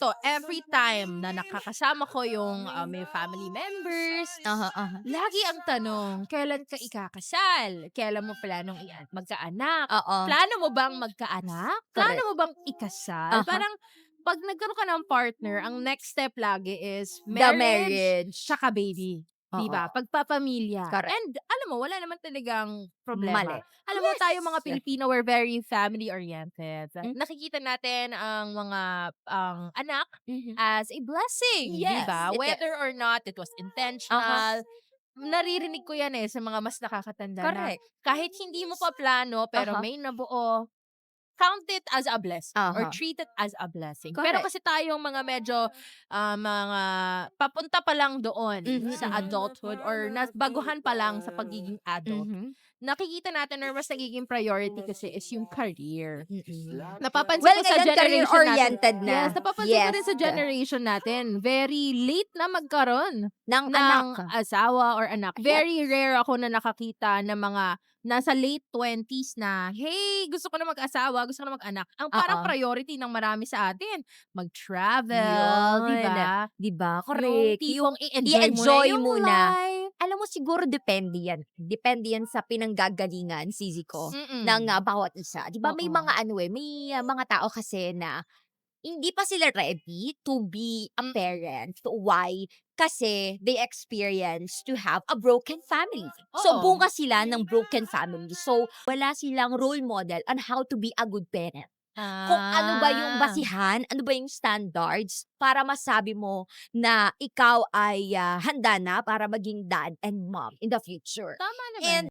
eto every time na nakakasama ko yung, may family members, Aha, aha. lagi ang tanong, "Kailan ka ikakasal? Kailan mo planong magkaanak? Oo, Plano mo bang magkaanak? Plano correct. mo bang ikasal?" Aha. Parang 'pag nagkaroon ka ng partner, ang next step lagi is The marriage marriage. tsaka baby, 'di Oo, ba? Pagpapamilya. correct. And alam mo wala naman talagang problema. Mali. Alam mo tayong mga Yes. Pilipino, we're very family oriented. Hmm, Nakikita natin ang mga, anak mhm. as a blessing, 'di Yes, ba? it is. Whether or not it was Aha, intentional. Naririnig ko 'yan, sa mga mas nakakatanda na correct. kahit hindi mo pa plano pero Aha, may nabuo, count it as a blessing or aha, treat it as a blessing. Pero correct. kasi tayong mga medyo, mga papunta pa lang doon Mhm, sa mhm. adulthood or baguhan pa lang sa pagiging adult, Mhm, nakikita natin or mas nagiging priority kasi is yung career. mm. Napapansin Well, ko sa ngayon generation natin, career-oriented yes, na. napapansin ko Yes, rin sa generation natin, very late na magkaroon ng ng anak. asawa or anak. Yes. Very rare ako na nakakita ng mga nasa late 20s na, "Hey, gusto ko na mag-asawa, gusto ko na mag-anak." Ang parang Oo. priority ng marami sa atin, mag-travel, 'di Yun, ba? 'di ba, Yung correct. Yung tipong i-enjoy mo na i-enjoy yung muna. life. Alam mo siguro depende yan sa pinanggagalingan, sisi ko, ng, Mm. bawat isa. 'Di ba may Oo. mga ano, may, mga tao kasi na hindi pa sila ready to be a parent. Why? Kasi they experience to have a broken family. So, Oo. bunga sila ng broken family. So, wala silang role model on how to be a good parent. Kung ano ba yung Ah. basihan, ano ba yung standards para masabi mo na ikaw ay, handa na para maging dad and mom in the future. Tama And naman.